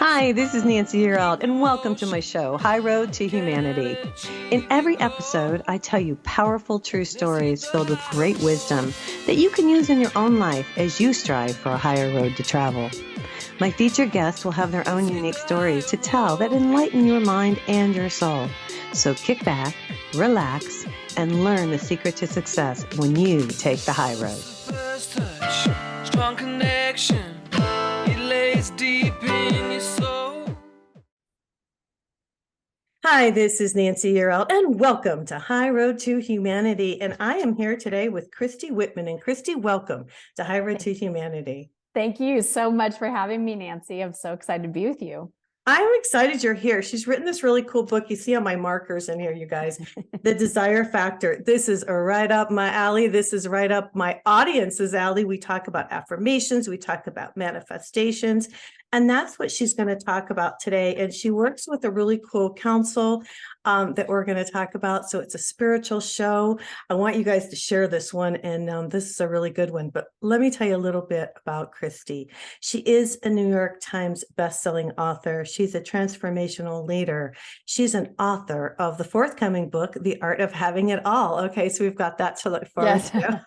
Hi, this is Nancy Yearout, and welcome to my show, High Road to Humanity. In every episode, I tell you powerful true stories filled with great wisdom that you can use in your own life as you strive for a higher road to travel. My featured guests will have their own unique stories to tell that enlighten your mind and your soul. So kick back, relax, and learn the secret to success when you take the high road. First touch, strong connection, it lays deep in your soul. Hi, this is Nancy Yearout, and welcome to High Road to Humanity. And I am here today with Christy Whitman. And Christy, welcome to High Road to Humanity. Thank you so much for having me, Nancy. I'm so excited to be with you. I'm excited you're here. She's written this really cool book. You see all my markers in here, you guys. The Desire Factor. This is right up my alley. This is right up my audience's alley. We talk about affirmations. We talk about manifestations. And that's what she's going to talk about today. And she works with a really cool council that we're going to talk about. So it's a spiritual show. I want you guys to share this one. And this is a really good one. But let me tell you a little bit about Kristy. She is a New York Times bestselling author. She's a transformational leader. She's an author of the forthcoming book, The Art of Having It All. Okay, so we've got that to look forward to.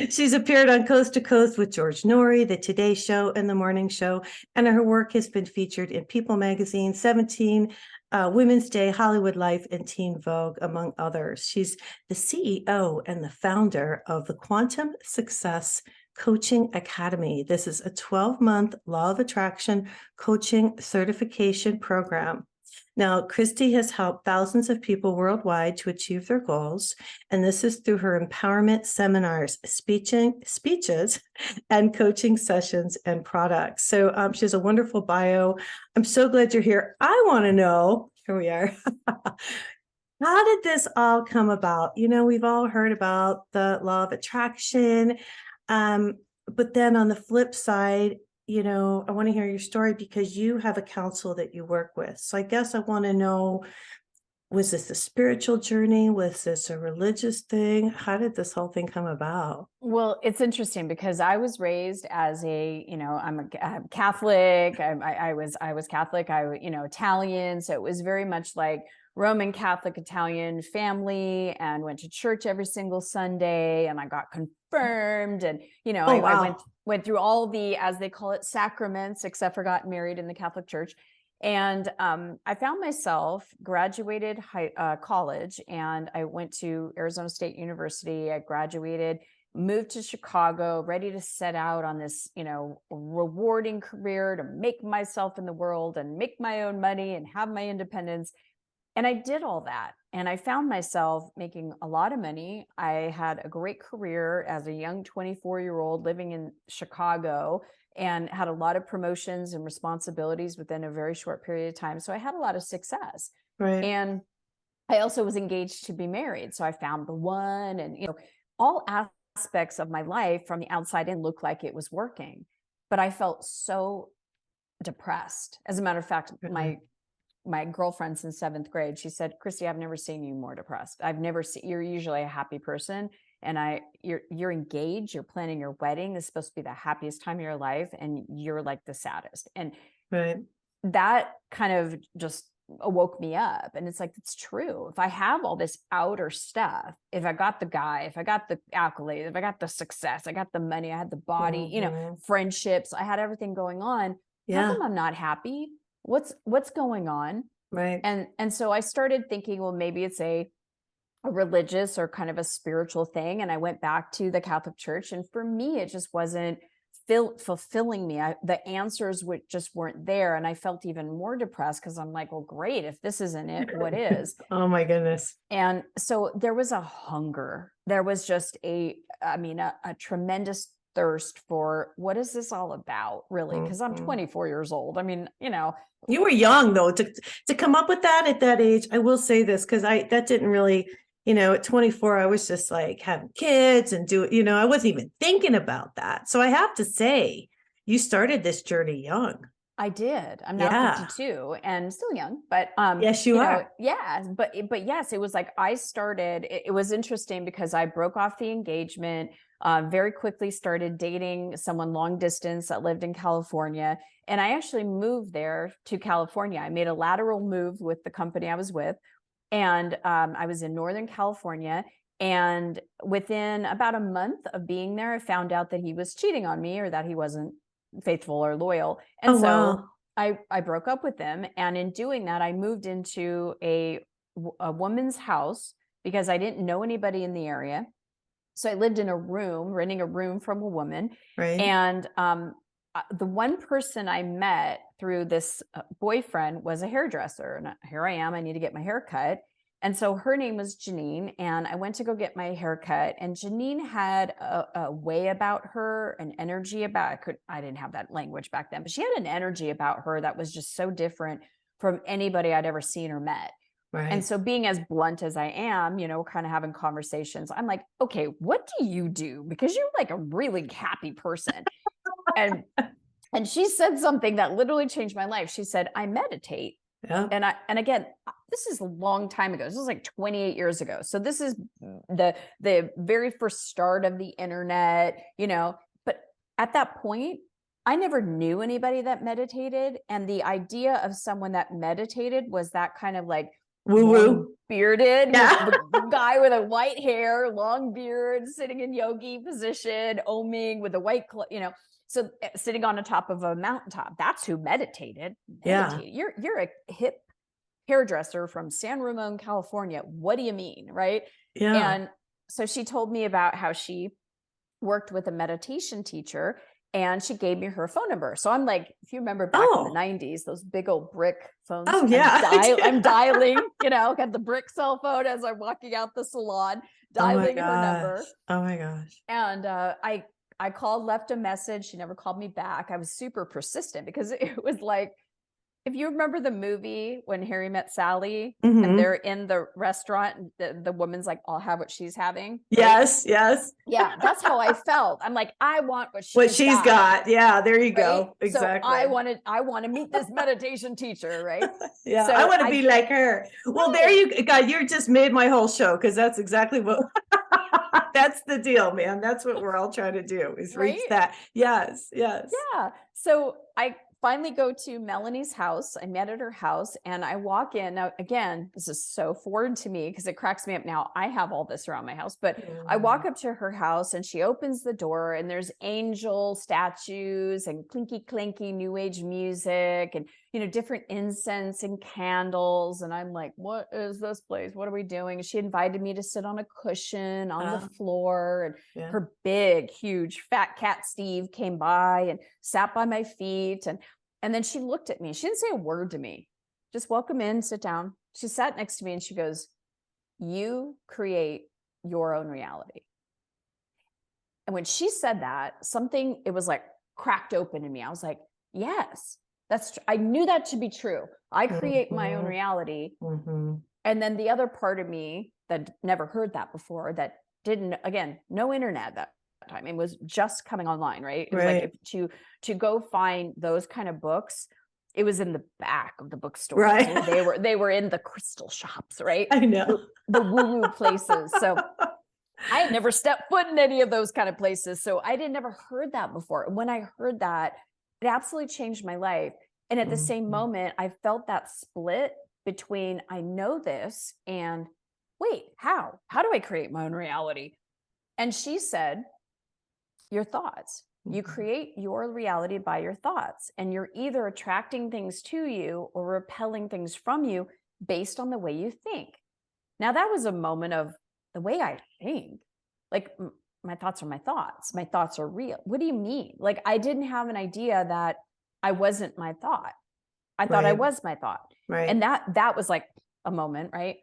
She's appeared on Coast to Coast with George Noory, The Today Show, and The Morning Show. And her work has been featured in People Magazine, 17, Women's Day, Hollywood Life, and Teen Vogue, among others. She's the CEO and the founder of the Quantum Success Coaching Academy. This is a 12-month law of attraction coaching certification program. Now, Kristy has helped thousands of people worldwide to achieve their goals, and this is through her empowerment seminars, speeches, and coaching sessions and products. So she has a wonderful bio. I'm so glad you're here. I want to know, here we are, how did this all come about? You know, we've all heard about the law of attraction, but then on the flip side, you know, I want to hear your story because you have a council that you work with. So I guess I want to know, was this a spiritual journey? Was this a religious thing? How did this whole thing come about? Well, it's interesting because I was raised as I'm Catholic. I was Catholic. Italian. So it was very much like Roman Catholic Italian family, and went to church every single Sunday, and I got confirmed, and I went through all the, as they call it, sacraments, except for got married in the Catholic Church. And I found myself graduated college, and I went to Arizona State University. I graduated, moved to Chicago, ready to set out on this, rewarding career to make myself in the world and make my own money and have my independence. And I did all that. And I found myself making a lot of money. I had a great career as a young 24-year-old living in Chicago, and had a lot of promotions and responsibilities within a very short period of time. So I had a lot of success. Right. And I also was engaged to be married. So I found the one, and, all aspects of my life from the outside in looked like it was working. But I felt so depressed. As a matter of fact, my girlfriend since 7th grade, she said, "Kristy, I've never seen you more depressed. I've never seen, you're usually a happy person. And you're engaged, you're planning your wedding. This is supposed to be the happiest time of your life, and you're like the saddest." And that kind of just awoke me up. And it's like, it's true. If I have all this outer stuff, if I got the guy, if I got the accolades, if I got the success, I got the money, I had the body, friendships, I had everything going on. How come I'm not happy? What's going on? Right. And so I started thinking, well, maybe it's a religious or kind of a spiritual thing. And I went back to the Catholic Church, and for me, it just wasn't fulfilling me. The answers just weren't there. And I felt even more depressed because I'm like, well, great. If this isn't it, what is? Oh my goodness. And so there was a hunger. There was just a tremendous thirst for, what is this all about, really? Because I'm 24 years old. I mean, You were young though to come up with that at that age. I will say this because that didn't really, at 24, I was just like having kids and I wasn't even thinking about that. So I have to say, you started this journey young. I did. I'm now 52 and still young, but yes, you are. Yeah, but yes, it was like I started. It was interesting because I broke off the engagement. Very quickly started dating someone long distance that lived in California. And I actually moved there to California. I made a lateral move with the company I was with. And I was in Northern California. And within about a month of being there, I found out that he was cheating on me or that he wasn't faithful or loyal. And Oh, so wow. I broke up with him. And in doing that, I moved into a woman's house because I didn't know anybody in the area. So I lived in a room, renting a room from a woman. Right. And the one person I met through this boyfriend was a hairdresser. And here I am, I need to get my hair cut. And so her name was Janine. And I went to go get my hair cut. And Janine had a way about her, an energy about, I didn't have that language back then, but she had an energy about her that was just so different from anybody I'd ever seen or met. Right. And so being as blunt as I am, you know, kind of having conversations, I'm like, okay, what do you do? Because you're like a really happy person. and she said something that literally changed my life. She said, I meditate. Yeah. And again, this is a long time ago. This is like 28 years ago. So this is the very first start of the internet, you know, but at that point, I never knew anybody that meditated. And the idea of someone that meditated was that kind of like, woo-woo bearded yeah. guy with a white hair, long beard, sitting in yogi position, oming with a white, you know, so sitting on the top of a mountaintop. That's who meditated. Yeah. You're a hip hairdresser from San Ramon, California. What do you mean? Right. Yeah. And so she told me about how she worked with a meditation teacher. And she gave me her phone number. So I'm like, if you remember back in the 90s, those big old brick phones. Oh, yeah. I'm dialing, you know, got the brick cell phone as I'm walking out the salon, dialing her number. Oh my gosh. And I called, left a message. She never called me back. I was super persistent because it was like, if you remember the movie When Harry Met Sally, and they're in the restaurant, the woman's like, I'll have what she's having. Right? Yes, yes. Yeah, that's how I felt. I'm like, I want what she's got. Yeah, there you right? go. Exactly. So I want to meet this meditation teacher, right? Yeah, so I want to be like her. Well, there you go. You just made my whole show because that's exactly what that's the deal, man. That's what we're all trying to do is reach that. Yes, yes. Yeah. So I finally go to Melanie's house. I met at her house and I walk in. Now, again, this is so foreign to me because it cracks me up now. I have all this around my house, but I walk up to her house and she opens the door and there's angel statues and clinky clanky new age music and, you know, different incense and candles. And I'm like, what is this place? What are we doing? And she invited me to sit on a cushion on the floor and her big, huge fat cat, Steve, came by and sat by my feet. And then she looked at me. She didn't say a word to me. Just welcome in, sit down. She sat next to me and she goes, you create your own reality. And when she said that, something, it was like cracked open in me. I was like, yes, that's, I knew that to be true. I create my own reality. And then the other part of me that never heard that before, that didn't, again, no internet that time. It was just coming online, right? It was like to go find those kind of books, it was in the back of the bookstore. Right. They were in the crystal shops, right? I know. The woo-woo places. So I had never stepped foot in any of those kind of places. So I had never heard that before. And when I heard that, it absolutely changed my life. And at the same moment, I felt that split between I know this and wait, how do I create my own reality? And she said, your thoughts. You create your reality by your thoughts, and you're either attracting things to you or repelling things from you based on the way you think. Now that was a moment of the way I think, like my thoughts are my thoughts. My thoughts are real. What do you mean? Like I didn't have an idea that I wasn't my thought. I thought I was my thought. Right. And that was like a moment. Right.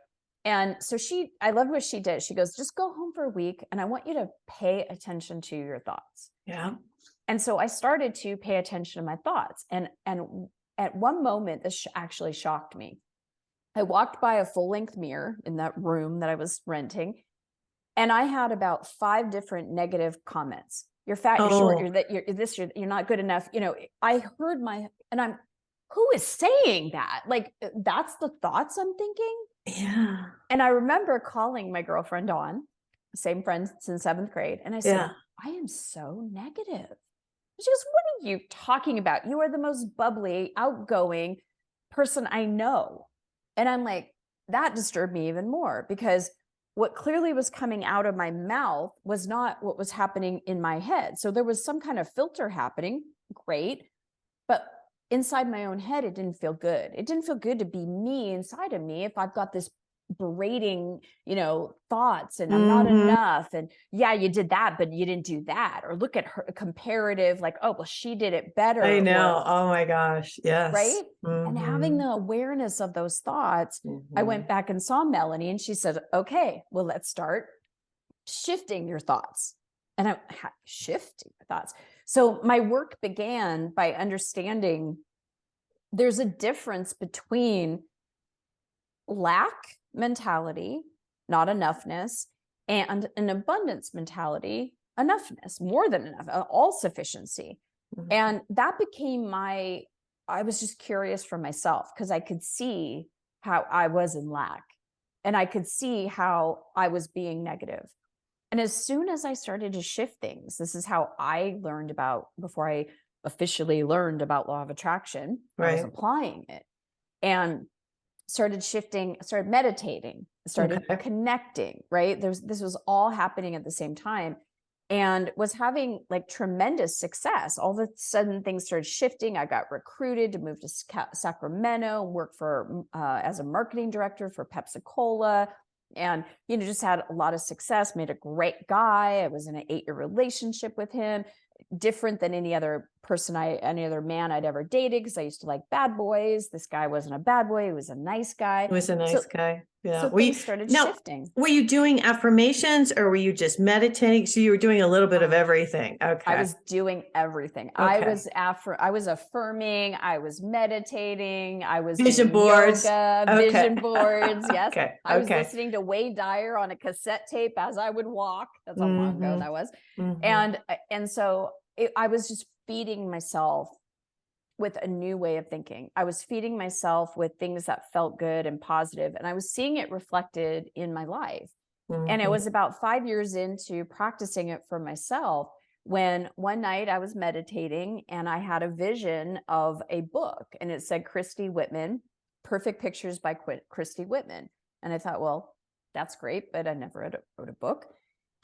And so I loved what she did. She goes, just go home for a week and I want you to pay attention to your thoughts. Yeah. And so I started to pay attention to my thoughts. And at one moment, this actually shocked me. I walked by a full-length mirror in that room that I was renting. And I had about 5 different negative comments. You're fat, you're short, you're that, you're this, you're not good enough. You know, I heard who is saying that? Like, that's the thoughts I'm thinking. Yeah. And I remember calling my girlfriend Dawn, same friend since 7th grade. And I said, I am so negative. She goes, what are you talking about? You are the most bubbly, outgoing person I know. And I'm like, that disturbed me even more, because what clearly was coming out of my mouth was not what was happening in my head. So there was some kind of filter happening. Great. But inside my own head, it didn't feel good. It didn't feel good to be me inside of me if I've got this berating, thoughts, and I'm not enough. And yeah, you did that, but you didn't do that. Or look at her comparative, like, oh, well, she did it better. I know. Oh my gosh. Yes. Right. And having the awareness of those thoughts, I went back and saw Melanie, and she said, okay, well, let's start shifting your thoughts. And I shifting thoughts. So my work began by understanding there's a difference between lack mentality, not enoughness, and an abundance mentality, enoughness, more than enough, all sufficiency. And that became I was just curious for myself, because I could see how I was in lack, and I could see how I was being negative. And as soon as I started to shift things, this is how I learned about, before I officially learned about law of attraction, I was applying it and started shifting, started meditating, started connecting, right? This was all happening at the same time, and was having like tremendous success. All of a sudden things started shifting. I got recruited to move to Sacramento and work for as a marketing director for Pepsi Cola. And, just had a lot of success, made a great guy. I was in an 8-year relationship with him, different than any other man I'd ever dated, because I used to like bad boys. This guy wasn't a bad boy. He was a nice guy. He was a nice guy. Yeah. So things started shifting. Were you doing affirmations, or were you just meditating? So you were doing a little bit of everything. Okay. I was doing everything. Okay. I was affirming. I was meditating. I was vision doing boards. Yoga, vision boards. Yes. Okay. I was listening to Wade Dyer on a cassette tape as I would walk. That's how long ago that was. And so I was just feeding myself with a new way of thinking. I was feeding myself with things that felt good and positive, and I was seeing it reflected in my life. And it was about 5 years into practicing it for myself when one night I was meditating and I had a vision of a book, and it said Christy Whitman, Perfect Pictures by Christy Whitman. And I thought, well, that's great, but I never wrote a book.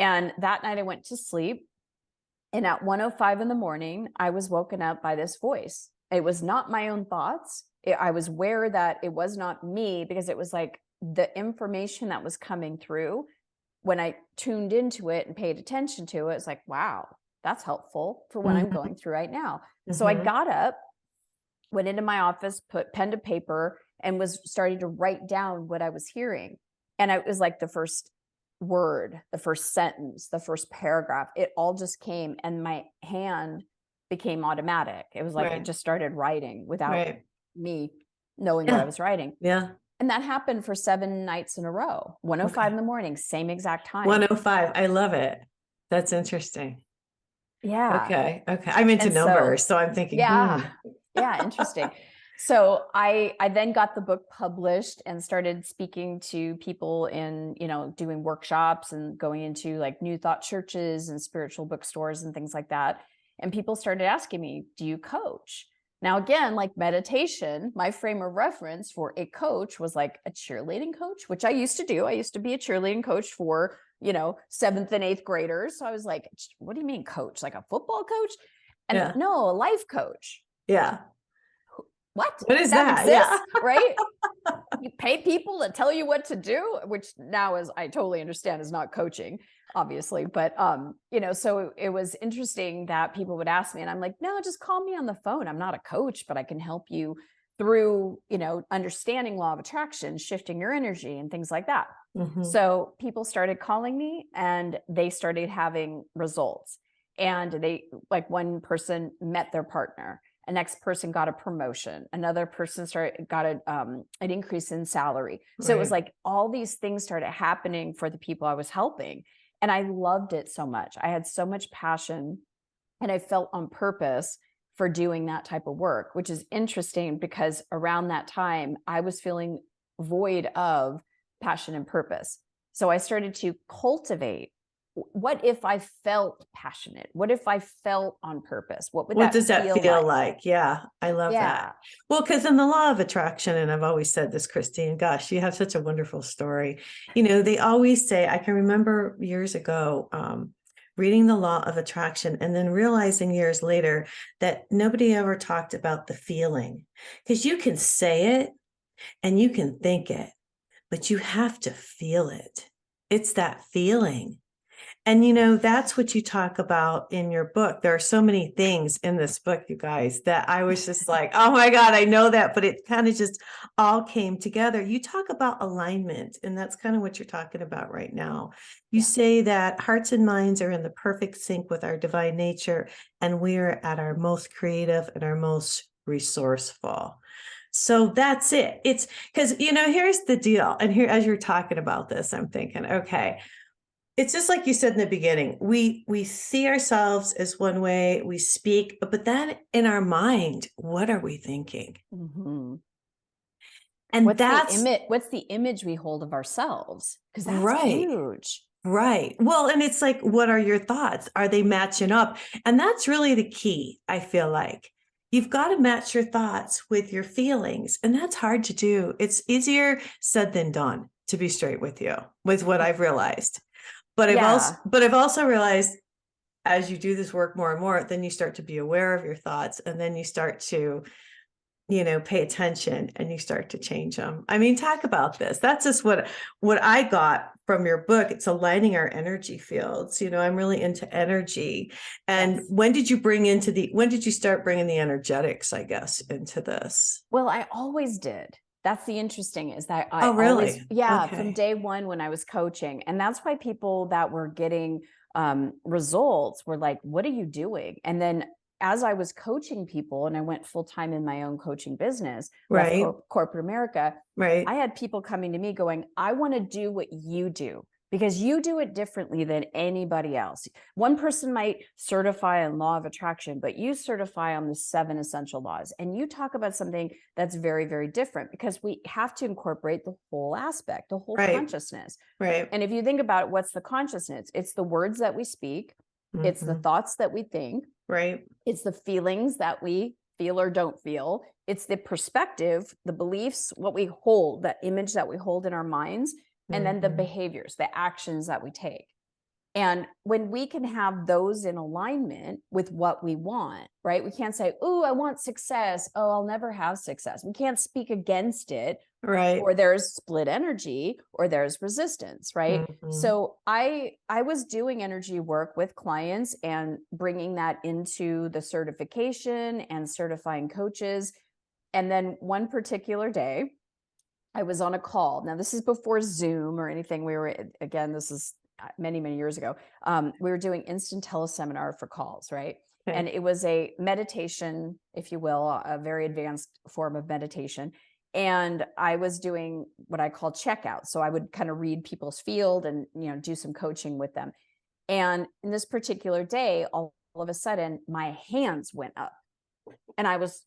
And that night I went to sleep, and at 1:05 in the morning, I was woken up by this voice. It was not my own thoughts. I was aware that it was not me, because it was like the information that was coming through. When I tuned into it and paid attention to it, it's like, wow, that's helpful for what I'm going through right now. So I got up, went into my office, put pen to paper, and was starting to write down what I was hearing. And it was like the first word, the first sentence, the first paragraph, it all just came, and my hand became automatic. It was like it just started writing without me knowing what I was writing. Yeah. And that happened for 7 nights in a row. 1:05 in the morning, same exact time. 1:05. I love it. That's interesting. Yeah. Okay. I'm into numbers, so I'm thinking, yeah, interesting. So I then got the book published and started speaking to people in, doing workshops and going into like New Thought churches and spiritual bookstores and things like that. And people started asking me, do you coach? Now, again, like meditation, my frame of reference for a coach was like a cheerleading coach, which I used to do. I used to be a cheerleading coach for, 7th and 8th graders. So I was like, what do you mean coach? Like a football coach? And no, a life coach. Yeah. What is that? Exists, right? You pay people to tell you what to do, which now, as I totally understand, is not coaching, obviously. But, so it was interesting that people would ask me, and I'm like, no, just call me on the phone. I'm not a coach, but I can help you through, understanding law of attraction, shifting your energy and things like that. So people started calling me, and they started having results. And they, like, one person met their partner. The next person got a promotion. Another person got an increase in salary. So it was like all these things started happening for the people I was helping. And I loved it so much. I had so much passion, and I felt on purpose for doing that type of work, which is interesting because around that time I was feeling void of passion and purpose. So I started to cultivate what if I felt passionate? What if I felt on purpose? What would What that does that feel feel like? like? Yeah, I love Yeah. that. Well, because in the law of attraction, and I've always said this, Christine, gosh, you have such a wonderful story. You know, they always say, I can remember years ago, reading the law of attraction and then realizing years later that nobody ever talked about the feeling, because you can say it and you can think it, but you have to feel it. It's that feeling. And, you know, that's what you talk about in your book. There are so many things in this book, you guys, that I was just like, oh my God, I know that, but it kind of just all came together. You talk about alignment, and that's kind of what you're talking about right now. You say that hearts and minds are in the perfect sync with our divine nature, and we're at our most creative and our most resourceful. So that's it. It's because, you know, here's the deal. And here, as you're talking about this, I'm thinking, okay, it's just like you said in the beginning, we see ourselves as one way, we speak, but then in our mind, what are we thinking? Mm-hmm. And What's that's the image we hold of ourselves? Because that's right. huge. Right. Well, and it's like, what are your thoughts? Are they matching up? And that's really the key, I feel like. You've got to match your thoughts with your feelings. And that's hard to do. It's easier said than done, to be straight with you, with what I've realized. But I've also realized as you do this work more and more, then you start to be aware of your thoughts, and then you start to, you know, pay attention, and you start to change them. I mean, talk about this. That's just what I got from your book. It's aligning our energy fields. You know, I'm really into energy. And Yes. when did you start bringing the energetics, I guess, into this? Well, I always did. That's the interesting is that I Oh, really? always, yeah, Okay. from day one when I was coaching. And that's why people that were getting results were like, what are you doing? And then as I was coaching people and I went full time in my own coaching business, left Right. corporate America, Right. I had people coming to me going, I want to do what you do because you do it differently than anybody else. One person might certify on law of attraction, but you certify on the 7 essential laws. And you talk about something that's very, very different because we have to incorporate the whole aspect, the whole Right. consciousness. Right. And if you think about what's the consciousness, it's the words that we speak, it's the thoughts that we think, right. It's the feelings that we feel or don't feel. It's the perspective, the beliefs, what we hold, that image that we hold in our minds, and then the behaviors, the actions that we take. And when we can have those in alignment with what we want, right? We can't say, oh, I want success. Oh, I'll never have success. We can't speak against it. Right. Or there's split energy or there's resistance, right? So I was doing energy work with clients and bringing that into the certification and certifying coaches. And then one particular day, I was on a call. Now, this is before Zoom or anything. We were, again, this is many, many years ago. We were doing instant teleseminar for calls, right? Okay. And it was a meditation, if you will, a very advanced form of meditation. And I was doing what I call checkout. So I would kind of read people's field and, you know, do some coaching with them. And in this particular day, all of a sudden, my hands went up. And I was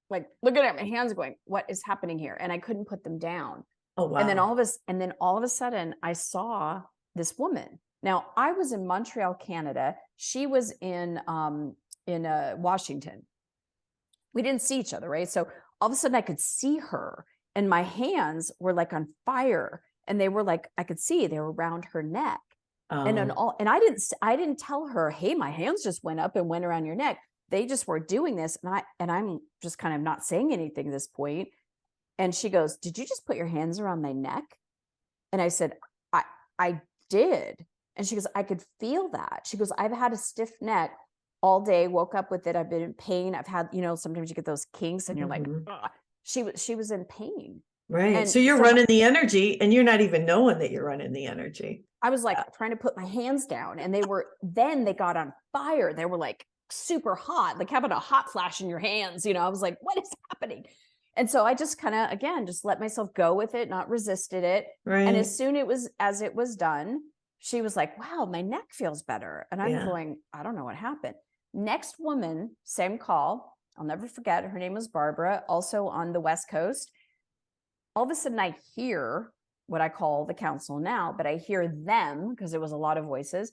like looking at my hands going, what is happening here? And I couldn't put them down. Oh, wow. And then all of a sudden I saw this woman. Now I was in Montreal, Canada. She was in Washington. We didn't see each other, right? So all of a sudden I could see her and my hands were like on fire and they were like, I could see they were around her neck. And I didn't tell her, hey, my hands just went up and went around your neck. They just were doing this. And I'm just kind of not saying anything at this point. And she goes, did you just put your hands around my neck? And I said, I did. And she goes, I could feel that. She goes, I've had a stiff neck all day, woke up with it. I've been in pain. I've had, you know, sometimes you get those kinks and you're like, ugh. She was in pain. Right. And so you're running the energy and you're not even knowing that you're running the energy. I was like trying to put my hands down and they got on fire. They were like super hot, like having a hot flash in your hands. You know, I was like, what is happening? And so I just kind of, again, just let myself go with it, not resisted it. Right. And as soon as it was done, she was like, wow, my neck feels better. And I'm going, I don't know what happened. Next woman, same call. I'll never forget. Her name was Barbara, also on the West Coast. All of a sudden I hear what I call the council now, but I hear them because there was a lot of voices.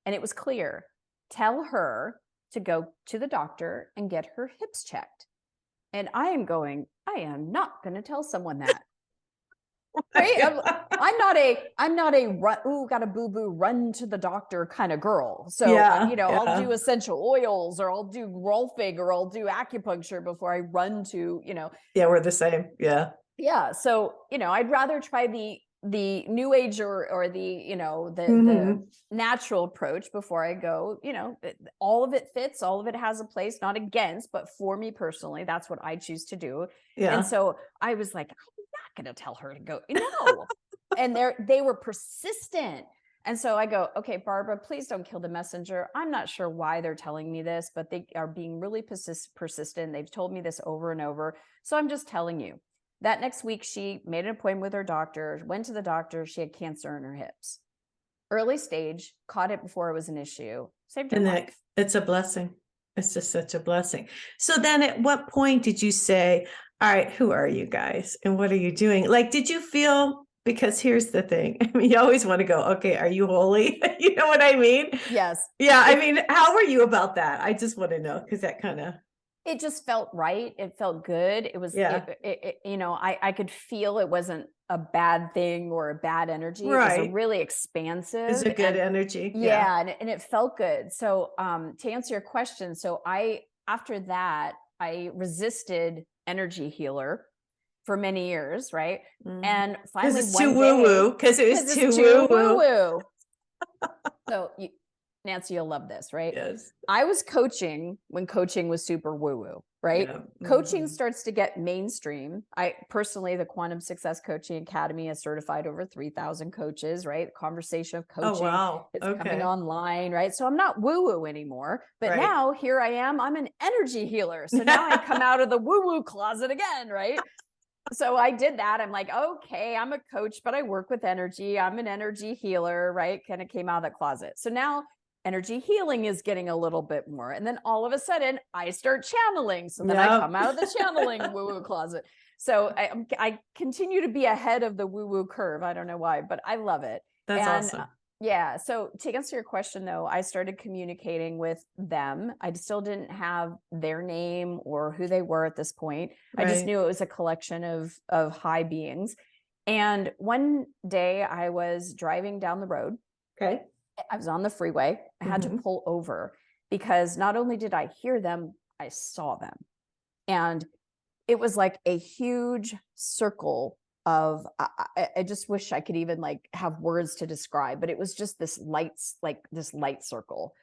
And it was clear, tell her to go to the doctor and get her hips checked. And I am not going to tell someone that. Right? I'm not a run, ooh, got a boo-boo, run to the doctor kind of girl. So, I'll do essential oils, or I'll do rolfing, or I'll do acupuncture before I run to, Yeah, we're the same. Yeah. Yeah. So, I'd rather try the new age or the, the Mhm. natural approach before I go, all of it fits, all of it has a place, not against, but for me personally, that's what I choose to do. Yeah. And so I was like, I'm not going to tell her to go. No. And they were persistent. And so I go, okay, Barbara, please don't kill the messenger. I'm not sure why they're telling me this, but they are being really persistent. They've told me this over and over. So I'm just telling you. That next week, she made an appointment with her doctor, went to the doctor. She had cancer in her hips. Early stage, caught it before it was an issue. Saved her life. It's a blessing. It's just such a blessing. So then at what point did you say, all right, who are you guys? And what are you doing? Like, did you feel, because here's the thing. I mean, you always want to go, okay, are you holy? You know what I mean? Yes. Yeah. I mean, how were you about that? I just want to know, because that kind of. It just felt right. It felt good. It was, I could feel it wasn't a bad thing or a bad energy. Right. It was a really expansive. It's a good energy. Yeah. And it felt good. So to answer your question, so after that, I resisted energy healer for many years, right? Mm. And finally, it's too woo-woo, because it was too woo-woo. So Nancy, you'll love this, right? Yes. I was coaching when coaching was super woo-woo, right? Yeah. Coaching starts to get mainstream. I personally, the Quantum Success Coaching Academy has certified over 3,000 coaches, right? Conversation of coaching. Oh, wow. It's coming online, right? So I'm not woo-woo anymore, but now here I am, I'm an energy healer. So now I come out of the woo-woo closet again, right? So I did that. I'm like, okay, I'm a coach, but I work with energy. I'm an energy healer, right? Kind of came out of that closet. So now energy healing is getting a little bit more. And then all of a sudden I start channeling. So then I come out of the channeling woo-woo closet. So I continue to be ahead of the woo-woo curve. I don't know why, but I love it. That's awesome. Yeah. So to answer your question though, I started communicating with them. I still didn't have their name or who they were at this point. Right. I just knew it was a collection of high beings. And one day I was driving down the road. Okay. I was on the freeway. I had to pull over because not only did I hear them, I saw them. And it was like a huge circle of, I just wish I could even like have words to describe, but it was just this light circle.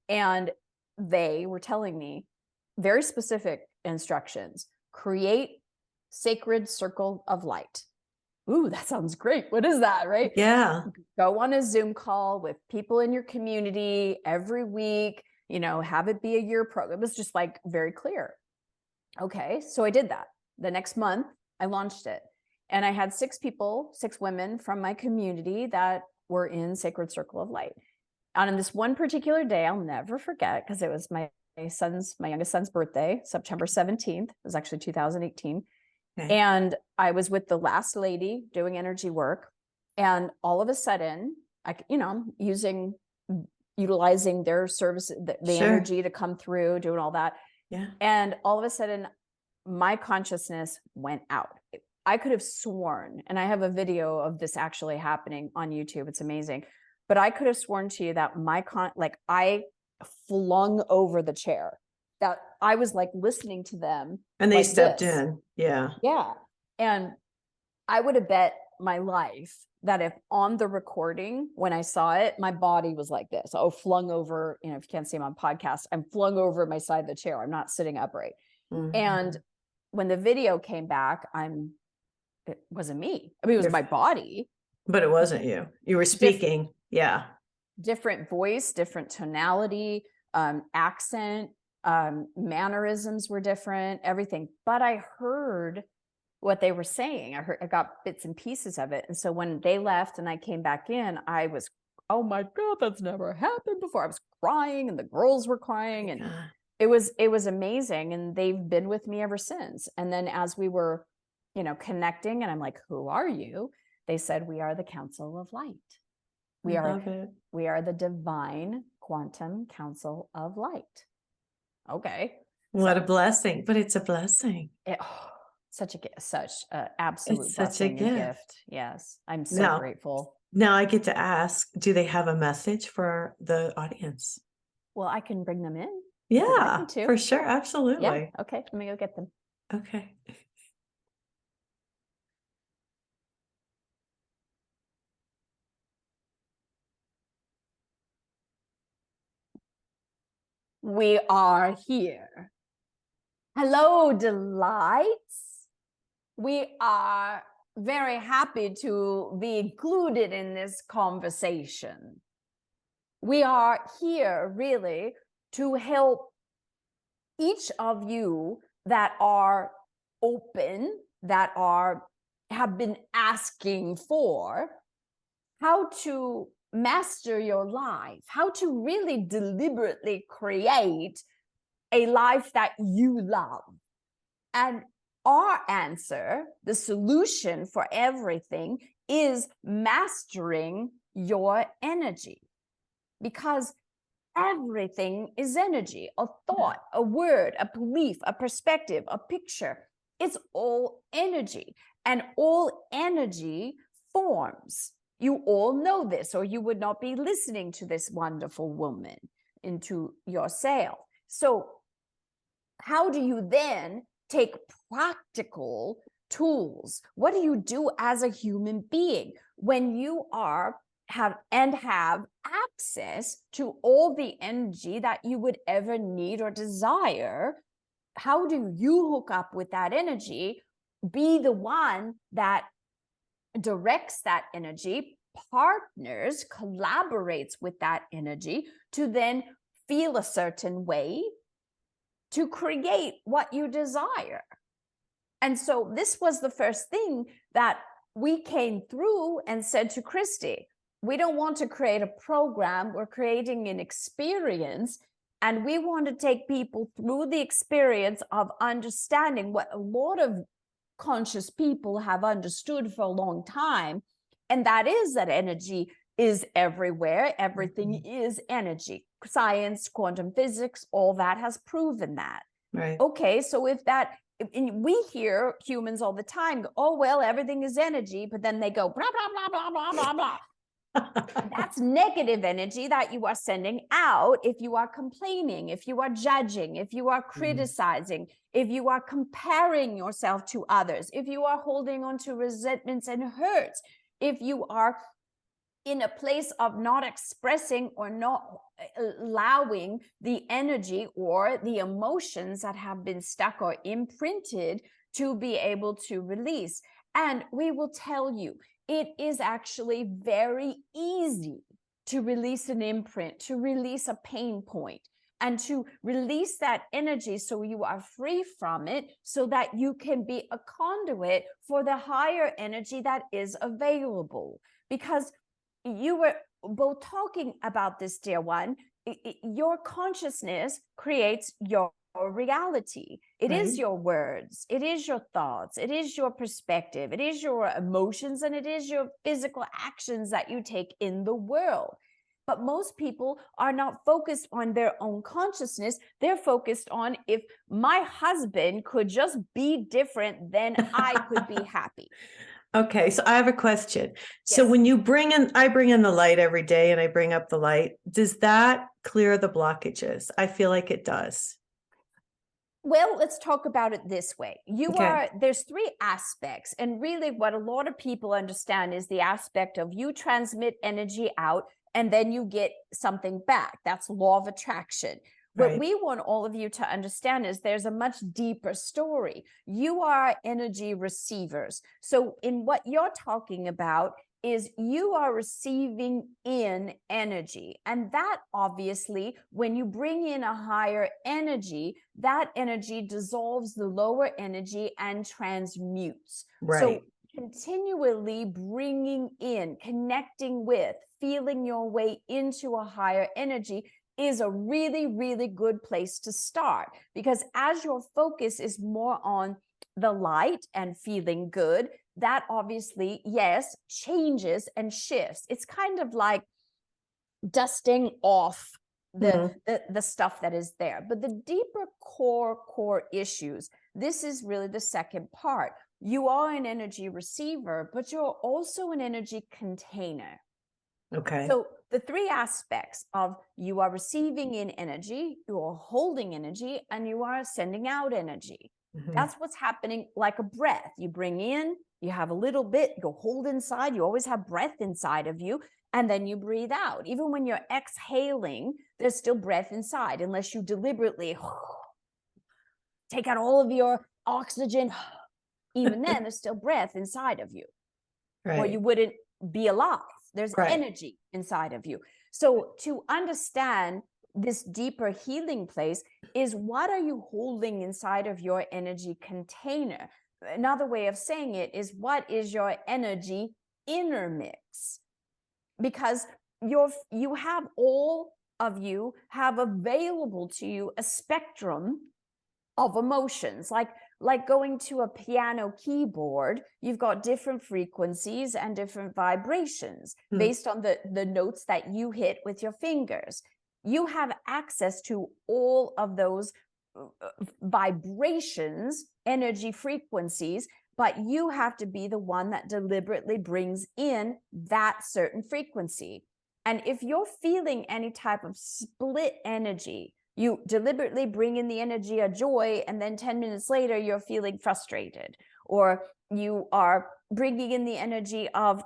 And they were telling me very specific instructions: create sacred circle of light. Ooh, that sounds great. What is that, right? Yeah. Go on a Zoom call with people in your community every week, have it be a year program. It was just like very clear. Okay. So I did that. The next month I launched it, and I had 6 women from my community that were in Sacred Circle of Light. And on this one particular day, I'll never forget, because it was my youngest son's birthday, September 17th. It was actually 2018. Okay. And I was with the last lady doing energy work. And all of a sudden, I'm utilizing their service, the energy to come through, doing all that. Yeah. And all of a sudden, my consciousness went out. I could have sworn, and I have a video of this actually happening on YouTube. It's amazing. But I could have sworn to you that I flung over the chair. That I was like listening to them. And they stepped in. Yeah. Yeah. And I would have bet my life that if on the recording, when I saw it, my body was like this. Flung over, if you can't see him on podcast, I'm flung over my side of the chair. I'm not sitting upright. Mm-hmm. And when the video came back, it wasn't me. I mean, it was my body. But it wasn't you. You were speaking. Yeah. Different voice, different tonality, accent. Mannerisms were different, everything, but I heard what they were saying. I got bits and pieces of it. And so when they left and I came back in, I was, oh my God, that's never happened before. I was crying and the girls were crying, and it was amazing. And they've been with me ever since. And then as we were, connecting, and I'm like, who are you? They said, we are the Council of Light. We are the divine quantum council of light. Okay. What a So blessing, but it's a blessing. such a absolute It's such a blessing and gift. gift. Yes. I'm so Now, grateful. now I get to ask, do they have a message for the audience? Well, I can bring them in. Yeah, to. for sure. Yeah. Absolutely. Okay. Let me go get them. Okay. We are here. Hello, delights. We are very happy to be included in this conversation. We are here really to help each of you that are open, that have been asking for how to master your life, how to really deliberately create a life that you love. And our answer, the solution for everything, is mastering your energy. Because everything is energy, a thought, a word, a belief, a perspective, a picture. It's all energy, and all energy forms. You all know this, or you would not be listening to this wonderful woman into yourself. So how do you then take practical tools? What do you do as a human being when you have access to all the energy that you would ever need or desire? How do you hook up with that energy, be the one that directs that energy, partners, collaborates with that energy to then feel a certain way to create what you desire? And so this was the first thing that we came through and said to Kristy, we don't want to create a program, we're creating an experience, and we want to take people through the experience of understanding what a lot of conscious people have understood for a long time, and that is that energy is everywhere. Everything is energy. Science, quantum physics, all that has proven that. Right. Okay, so if that, and we hear humans all the time go, oh, well, everything is energy, but then they go blah, blah, blah, blah, blah, blah, blah. That's negative energy that you are sending out if you are complaining, if you are judging, if you are criticizing, if you are comparing yourself to others, if you are holding on to resentments and hurts, if you are in a place of not expressing or not allowing the energy or the emotions that have been stuck or imprinted to be able to release. And we will tell you, it is actually very easy to release an imprint, to release a pain point, and to release that energy so you are free from it, so that you can be a conduit for the higher energy that is available. Because you were both talking about this, dear one, your consciousness creates your reality. It is your words, it is your thoughts, it is your perspective, it is your emotions, and it is your physical actions that you take in the world. But most people are not focused on their own consciousness. They're focused on, if my husband could just be different, then I could be happy. Okay, so I have a question. So Yes. when you I bring in the light every day and I bring up the light, does that clear the blockages? I feel like it does. Well, let's talk about it this way. Okay. There's three aspects. And really what a lot of people understand is the aspect of you transmit energy out and then you get something back. That's law of attraction. What we want all of you to understand is there's a much deeper story. You are energy receivers. So in what you're talking about is you are receiving in energy. And that obviously, when you bring in a higher energy, that energy dissolves the lower energy and transmutes. So continually bringing in, connecting with, feeling your way into a higher energy is a really, really good place to start. Because as your focus is more on the light and feeling good, that obviously, yes, changes and shifts. It's kind of like dusting off the stuff that is there. But the deeper core issues, this is really the second part. You are an energy receiver, but you're also an energy container. Okay. So the three aspects of you are receiving in energy, you are holding energy, and you are sending out energy. That's what's happening, like a breath. You bring in, you have a little bit, you hold inside, you always have breath inside of you, and then you breathe out. Even when you're exhaling, there's still breath inside, unless you deliberately take out all of your oxygen. Even then, there's still breath inside of you, or you wouldn't be alive. There's energy inside of you. So to understand this deeper healing place is, what are you holding inside of your energy container? Another way of saying it is, what is your energy inner mix? Because you have, all of you have available to you a spectrum of emotions, like going to a piano keyboard. You've got different frequencies and different vibrations based on the notes that you hit with your fingers. You have access to all of those vibrations, energy frequencies, but you have to be the one that deliberately brings in that certain frequency. And if you're feeling any type of split energy, you deliberately bring in the energy of joy, and then 10 minutes later, you're feeling frustrated, or you are bringing in the energy of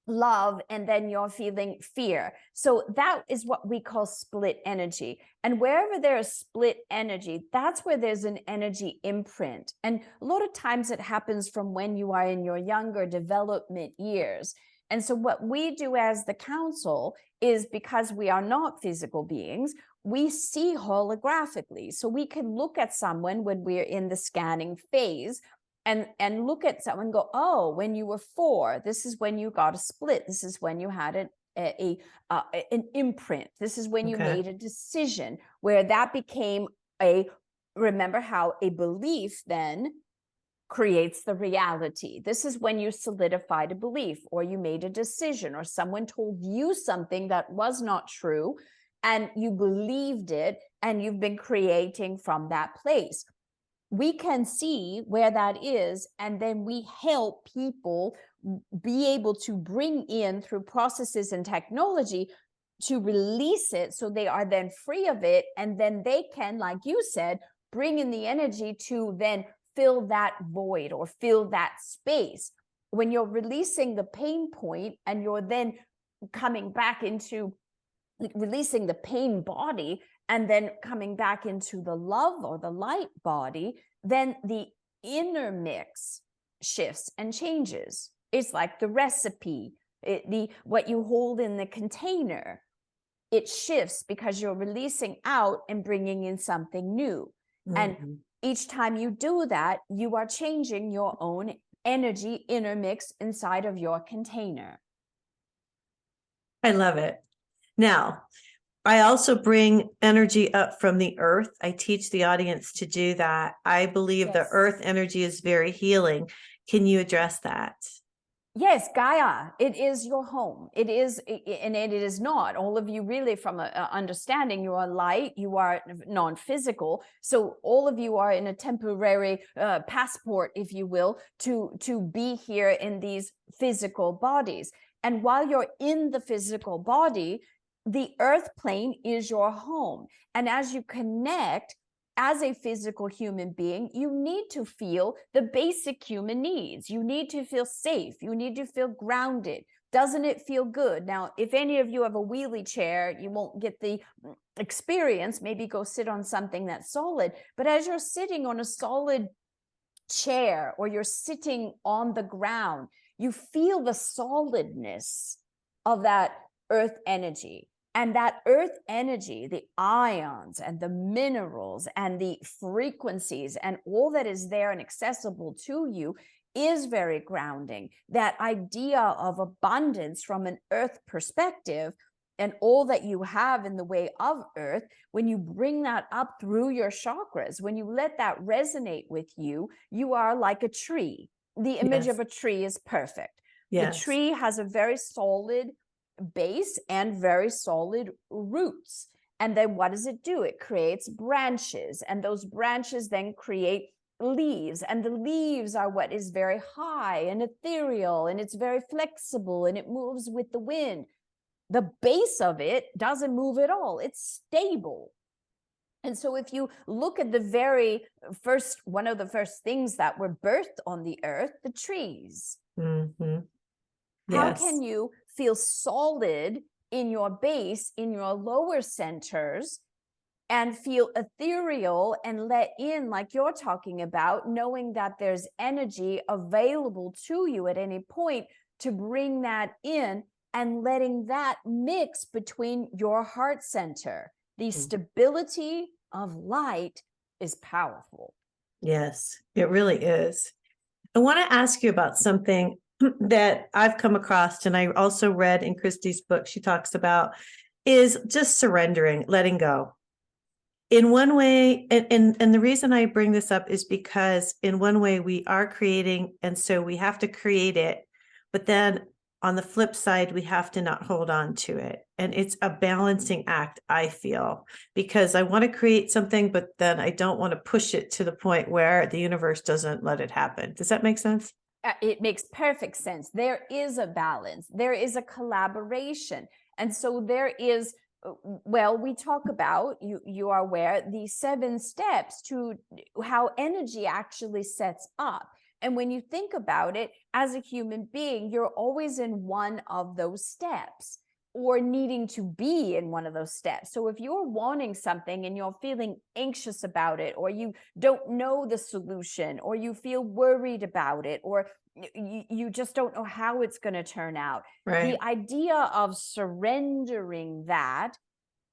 love, and then you're feeling fear. So that is what we call split energy. And wherever there is split energy, that's where there's an energy imprint. And a lot of times it happens from when you are in your younger development years. And so what we do as the council is, because we are not physical beings, we see holographically. So we can look at someone when we're in the scanning phase and look at someone and go, oh, when you were 4, this is when you got a split. This is when you had an imprint. This is when you made a decision where that became remember how a belief then creates the reality. This is when you solidified a belief, or you made a decision, or someone told you something that was not true, and you believed it, and you've been creating from that place. We can see where that is, and then we help people be able to bring in, through processes and technology, to release it, so they are then free of it, and then they can, like you said, bring in the energy to then fill that void or fill that space. When you're releasing the pain point, and you're then coming back into releasing the pain body, and then coming back into the love or the light body, then the inner mix shifts and changes. It's like the recipe, what you hold in the container, it shifts because you're releasing out and bringing in something new. And each time you do that, you are changing your own energy inner mix inside of your container. I love it. Now, I also bring energy up from the earth. I teach the audience to do that. I believe the earth energy is very healing. Can you address that? Yes, Gaia, it is your home. It is, and it is not. All of you really, from a understanding, you are light, you are non-physical. So all of you are in a temporary passport, if you will, to be here in these physical bodies. And while you're in the physical body, the earth plane is your home. And as you connect as a physical human being, you need to feel the basic human needs. You need to feel safe. You need to feel grounded. Doesn't it feel good? Now, if any of you have a wheelie chair, you won't get the experience. Maybe go sit on something that's solid. But as you're sitting on a solid chair, or you're sitting on the ground, you feel the solidness of that earth energy. And that earth energy, the ions and the minerals and the frequencies and all that is there and accessible to you is very grounding. That idea of abundance from an earth perspective, and all that you have in the way of earth, when you bring that up through your chakras, when you let that resonate with you, you are like a tree. The image of a tree is perfect. The tree has a very solid base and very solid roots. And then what does it do? It creates branches, and those branches then create leaves, and the leaves are what is very high and ethereal, and it's very flexible, and it moves with the wind. The base of it doesn't move at all. It's stable. And so if you look at the very first, one of the first things that were birthed on the earth, the trees. Mm-hmm. How Yes. can you feel solid in your base, in your lower centers, and feel ethereal and let in, like you're talking about, knowing that there's energy available to you at any point to bring that in, and letting that mix between your heart center? The stability of light is powerful. Yes, it really is. I want to ask you about something that I've come across, and I also read in Kristy's book, she talks about, is just surrendering, letting go. In one way, and the reason I bring this up is because in one way we are creating, and so we have to create it, but then on the flip side, we have to not hold on to it. And it's a balancing act, I feel, because I want to create something, but then I don't want to push it to the point where the universe doesn't let it happen. Does that make sense? It makes perfect sense. There is a balance. There is a collaboration. And so there is, well, we talk about, you are aware, the 7 steps to how energy actually sets up. And when you think about it, as a human being, you're always in one of those steps, or needing to be in one of those steps. So if you're wanting something and you're feeling anxious about it, or you don't know the solution, or you feel worried about it, or you just don't know how it's going to turn out. Right. The idea of surrendering that.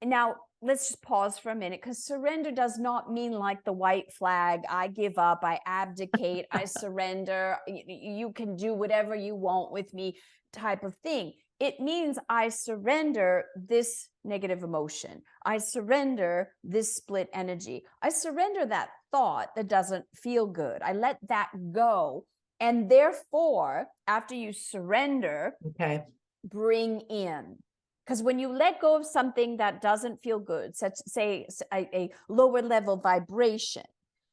Now, let's just pause for a minute, because surrender does not mean like the white flag. I give up, I abdicate, I surrender. You can do whatever you want with me type of thing. It means I surrender this negative emotion. I surrender this split energy. I surrender that thought that doesn't feel good. I let that go. And therefore, after you surrender, Okay. bring in. Because when you let go of something that doesn't feel good, such say a lower level vibration,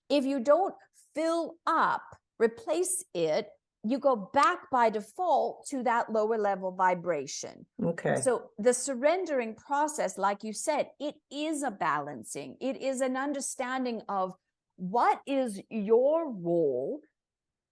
if you don't fill up, replace it, you go back by default to that lower level vibration. Okay. So the surrendering process, like you said, it is a balancing. It is an understanding of what is your role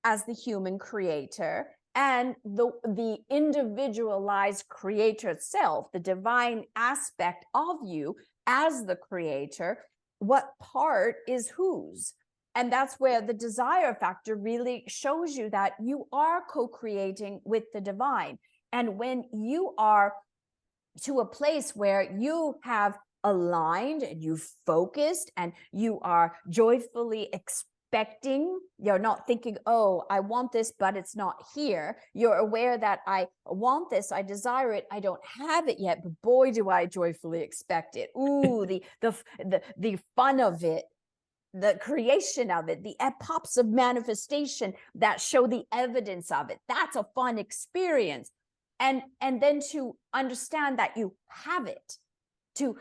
as the human creator, and the individualized creator itself, the divine aspect of you as the creator, what part is whose? And that's where the desire factor really shows you that you are co-creating with the divine. And when you are to a place where you have aligned and you've focused and you are joyfully expecting, you're not thinking, oh, I want this, but it's not here. You're aware that I want this, I desire it, I don't have it yet, but boy, do I joyfully expect it. Ooh, the fun of it, the creation of it, the epochs of manifestation that show the evidence of it. That's a fun experience. And then to understand that you have it, to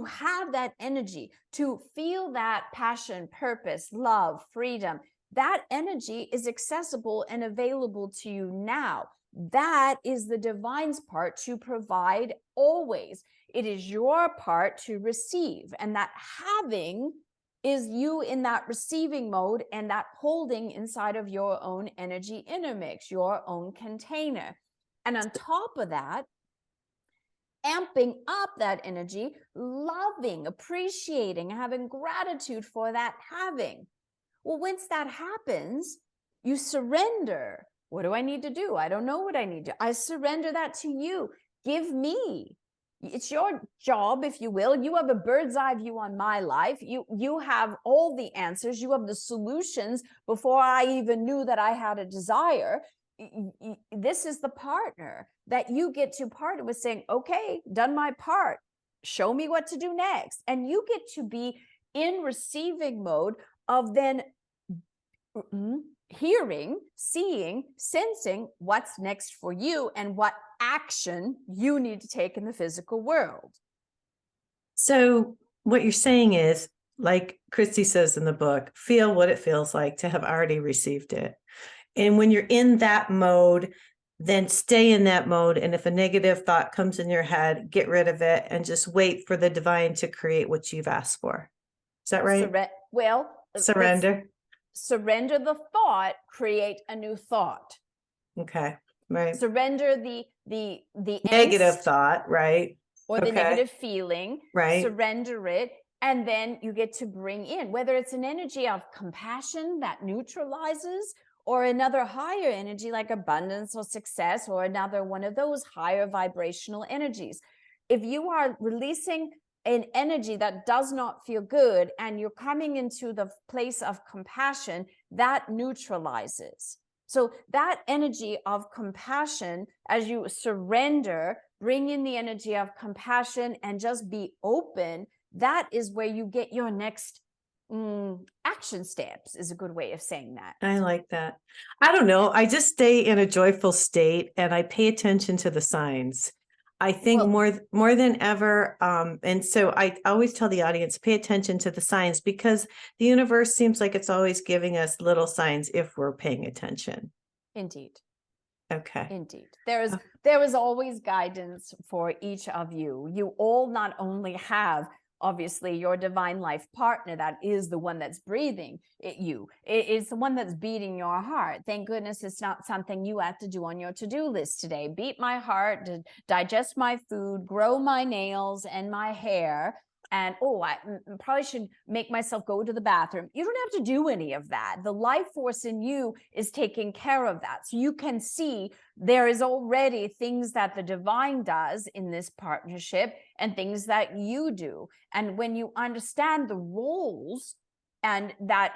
have that energy, to feel that passion, purpose, love, freedom, that energy is accessible and available to you now. That is the divine's part to provide always. It is your part to receive, and that having is you in that receiving mode and that holding inside of your own energy intermix, your own container. And on top of that, amping up that energy, loving, appreciating, having gratitude for that having. Well, once that happens, you surrender. What do I need to do? I don't know what I need to do. I surrender that to you. Give me. It's your job, if you will. You have a bird's eye view on my life. You have all the answers. You have the solutions before I even knew that I had a desire. This is the partner that you get to partner with, saying, okay, done my part. Show me what to do next. And you get to be in receiving mode of then hearing, seeing, sensing what's next for you and what action you need to take in the physical world. So what you're saying is, like Christy says in the book, feel what it feels like to have already received it. And when you're in that mode, then stay in that mode. And if a negative thought comes in your head, get rid of it and just wait for the divine to create what you've asked for. Is that right? Surrender. Surrender the thought, create a new thought. Okay. Right. Surrender the Negative angst thought, right? or the negative feeling. Right. Surrender it. And then you get to bring in, whether it's an energy of compassion that neutralizes, or another higher energy like abundance or success, or another one of those higher vibrational energies. If you are releasing an energy that does not feel good and you're coming into the place of compassion, that neutralizes. So that energy of compassion, as you surrender, bring in the energy of compassion and just be open, that is where you get your next action steps, is a good way of saying that. I like that. I don't know. I just stay in a joyful state and I pay attention to the signs. I think more than ever. And so I always tell the audience, pay attention to the signs, because the universe seems like it's always giving us little signs if we're paying attention. Indeed. Okay. Indeed. There is always guidance for each of you. You all not only have obviously your divine life partner, that is the one that's breathing it's the one that's beating your heart. Thank goodness it's not something you have to do on your to-do list today. Beat my heart, digest my food, grow my nails and my hair, and I probably should make myself go to the bathroom. You don't have to do any of that. The life force in you is taking care of that. So you can see there is already things that the divine does in this partnership and things that you do. And when you understand the roles and that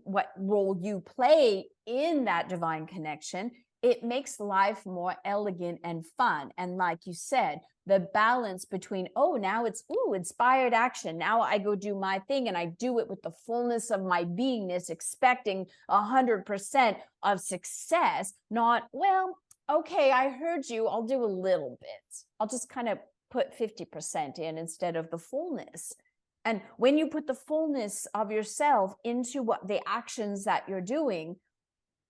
what role you play in that divine connection, it makes life more elegant and fun. And like you said, the balance between, now it's inspired action. Now I go do my thing and I do it with the fullness of my beingness, expecting 100% of success, not, okay, I heard you, I'll do a little bit. I'll just kind of put 50% in instead of the fullness. And when you put the fullness of yourself into what the actions that you're doing,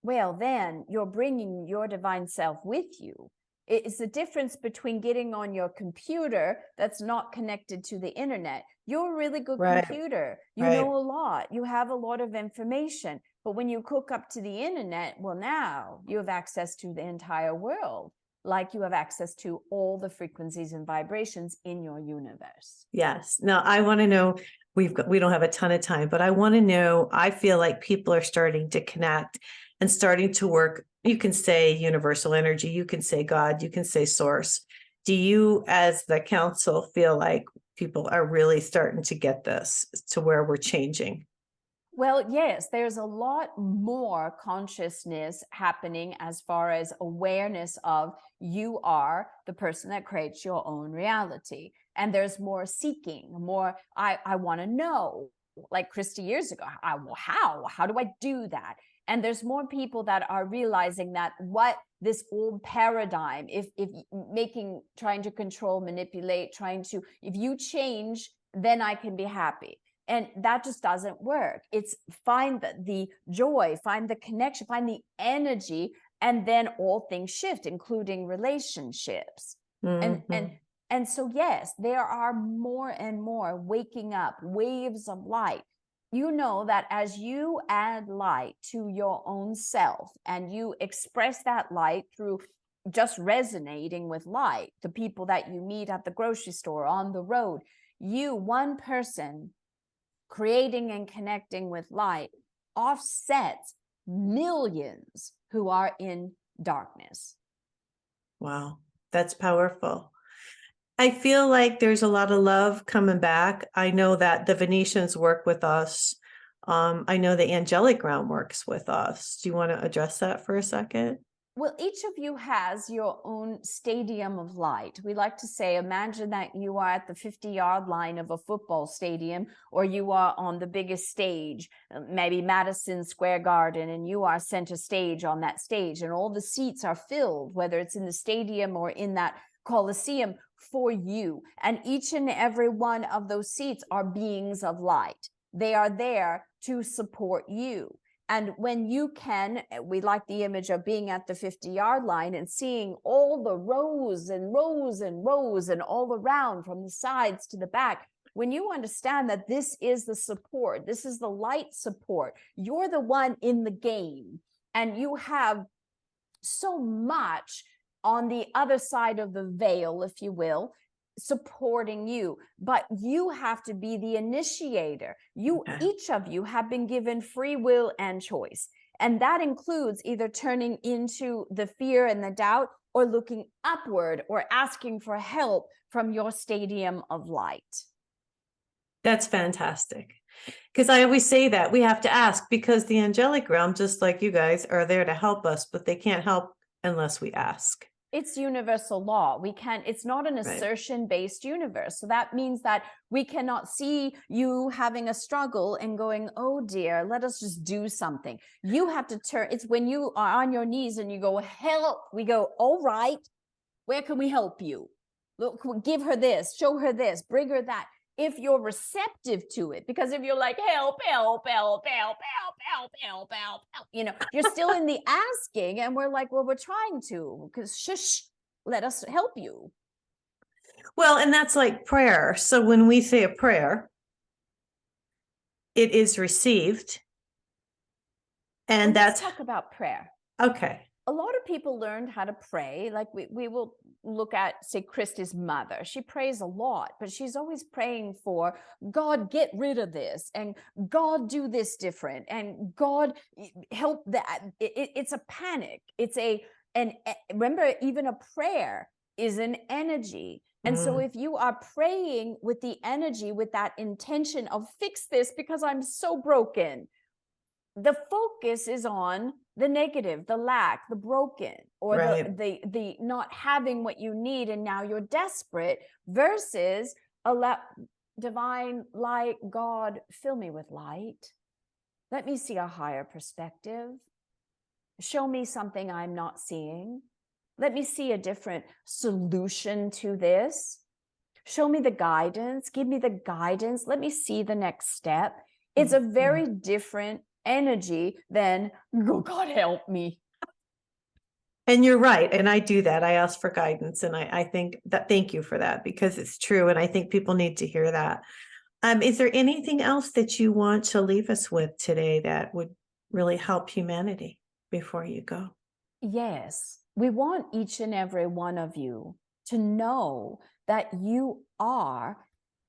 then you're bringing your divine self with you. It's the difference between getting on your computer that's not connected to the internet. You're a really good computer. You know a lot. You have a lot of information. But when you hook up to the internet, now you have access to the entire world, like you have access to all the frequencies and vibrations in your universe. Yes. Now I want to know, we don't have a ton of time, but I want to know, I feel like people are starting to connect and starting to work. You can say universal energy, you can say God, you can say source. Do you, as the council, feel like people are really starting to get this to where we're changing? Well, yes, there's a lot more consciousness happening as far as awareness of you are the person that creates your own reality. And there's more seeking, more, I want to know, like Christy years ago, how do I do that? And there's more people that are realizing that what this old paradigm, if trying to control, manipulate, if you change, then I can be happy. And that just doesn't work. It's find the joy, find the connection, find the energy, and then all things shift, including relationships. Mm-hmm. And so, yes, there are more and more waking up waves of light. You know that as you add light to your own self and you express that light through just resonating with light, the people that you meet at the grocery store, on the road, one person creating and connecting with light offsets millions who are in darkness. Wow, that's powerful. I feel like there's a lot of love coming back. I know that the Venetians work with us. I know the angelic realm works with us. Do you want to address that for a second? Well, each of you has your own stadium of light. We like to say, imagine that you are at the 50-yard line of a football stadium, or you are on the biggest stage, maybe Madison Square Garden, and you are center stage on that stage, and all the seats are filled, whether it's in the stadium or in that Colosseum for you. And each and every one of those seats are beings of light. They are there to support you. And when you can, we like the image of being at the 50-yard line and seeing all the rows and rows and rows and all around from the sides to the back. When you understand that this is the support, this is the light support, you're the one in the game, and you have so much on the other side of the veil, if you will, supporting you, but you have to be the initiator. Each of you have been given free will and choice. And that includes either turning into the fear and the doubt, or looking upward, or asking for help from your stadium of light. That's fantastic. Because I always say that we have to ask, because the angelic realm, just like you guys, are there to help us, but they can't help unless we ask. It's universal law. It's not an assertion-based universe. So that means that we cannot see you having a struggle and going, oh dear, let us just do something. You have to turn. It's when you are on your knees and you go, help. We go, all right, where can we help you? Look, give her this, show her this, bring her that. If you're receptive to it, because if you're like, help, help, help, help, help, help, help, help, help, you're still in the asking, and we're like, well, we're trying to, because shush, let us help you. Well, and that's like prayer. So when we say a prayer, it is received. And Let's talk about prayer. Okay. A lot of people learned how to pray. Like we will look at, say, Christy's mother. She prays a lot, but she's always praying for God, get rid of this, and God, do this different, and God, help that. It's a panic. And remember, even a prayer is an energy. And so if you are praying with the energy, with that intention of fix this because I'm so broken, the focus is on the negative, the lack, the broken, or the not having what you need, and now you're desperate, versus divine light, God, fill me with light. Let me see a higher perspective. Show me something I'm not seeing. Let me see a different solution to this. Show me the guidance. Give me the guidance. Let me see the next step. It's a very different energy than, oh, God, help me. And you're right. And I do that. I ask for guidance. And I think that, thank you for that, because it's true. And I think people need to hear that. Is there anything else that you want to leave us with today that would really help humanity before you go? Yes. We want each and every one of you to know that you are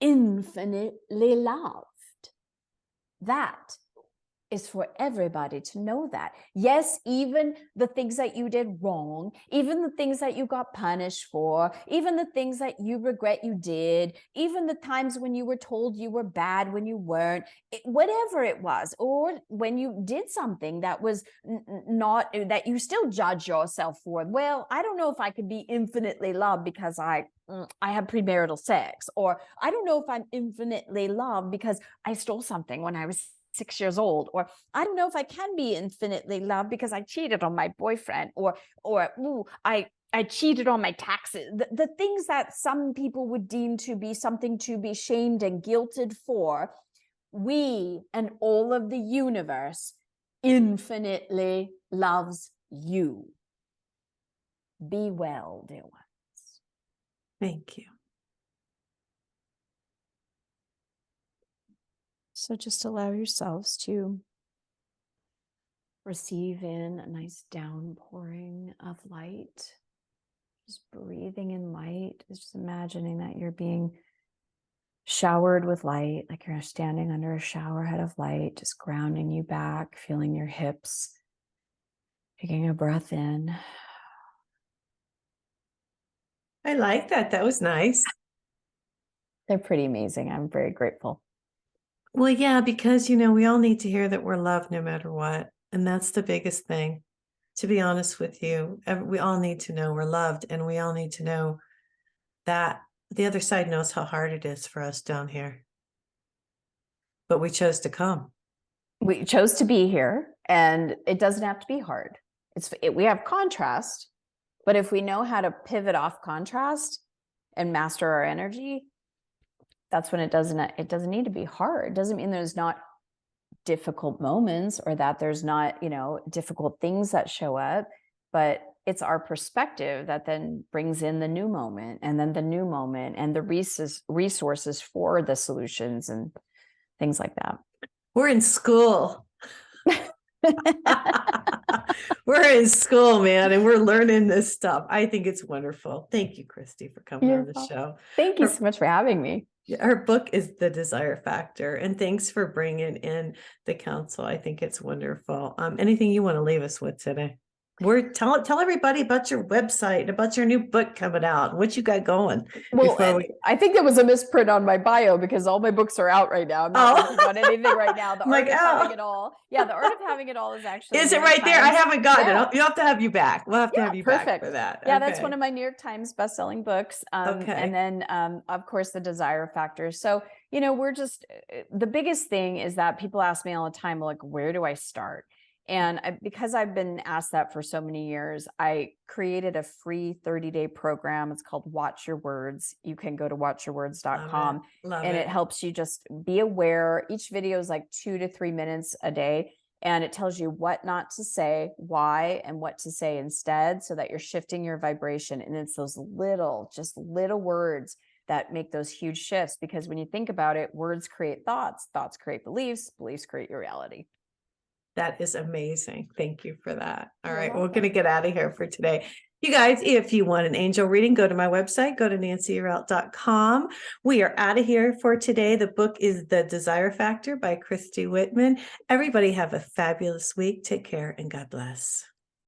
infinitely loved. That is for everybody to know that. Yes, even the things that you did wrong, even the things that you got punished for, even the things that you regret you did, even the times when you were told you were bad when you weren't, whatever it was, or when you did something that was not, that you still judge yourself for. Well, I don't know if I could be infinitely loved because I have premarital sex, or I don't know if I'm infinitely loved because I stole something when I was 6 years old, or I don't know if I can be infinitely loved because I cheated on my boyfriend, or I cheated on my taxes. The things that some people would deem to be something to be shamed and guilted for, we and all of the universe infinitely loves you. Be well, dear ones. Thank you. So just allow yourselves to receive in a nice downpouring of light. Just breathing in light. Just imagining that you're being showered with light, like you're standing under a shower head of light, just grounding you back, feeling your hips. Taking a breath in. I like that. That was nice. They're pretty amazing. I'm very grateful. Well, yeah, because, we all need to hear that we're loved no matter what. And that's the biggest thing, to be honest with you. We all need to know we're loved, and we all need to know that the other side knows how hard it is for us down here. But we chose to come. We chose to be here, and it doesn't have to be hard. We have contrast, But if we know how to pivot off contrast and master our energy, that's when it doesn't need to be hard. It doesn't mean there's not difficult moments or that there's not, difficult things that show up, but it's our perspective that then brings in the new moment, and then the new moment, and the resources for the solutions and things like that. We're in school. We're in school, man, and we're learning this stuff. I think it's wonderful. Thank you, Kristy, for coming on the show. Thank you so much for having me. Her book is The Desire Factor, and thanks for bringing in the council. I think it's wonderful. Anything you want to leave us with today? Tell everybody about your website, about your new book coming out, what you got going. Well, I think there was a misprint on my bio because all my books are out right now. I'm not working on anything right now. The Art of Having It All. Yeah, The Art of Having It All is actually. Is it right there? I haven't gotten it. You'll have to have you back. We'll have to have you back for that. Yeah, that's one of my New York Times bestselling books. And then, of course, The Desire Factor. So, we're just, the biggest thing is that people ask me all the time, like, where do I start? And because I've been asked that for so many years, I created a free 30-day program. It's called Watch Your Words. You can go to watchyourwords.com and it helps you just be aware. Each video is like 2 to 3 minutes a day. And it tells you what not to say, why, and what to say instead, so that you're shifting your vibration. And it's those just little words that make those huge shifts. Because when you think about it, words create thoughts, thoughts create beliefs, beliefs create your reality. That is amazing. Thank you for that. All right. We're going to get out of here for today. You guys, if you want an angel reading, go to my website, go to nancyrout.com. We are out of here for today. The book is The Desire Factor by Christy Whitman. Everybody have a fabulous week. Take care and God bless.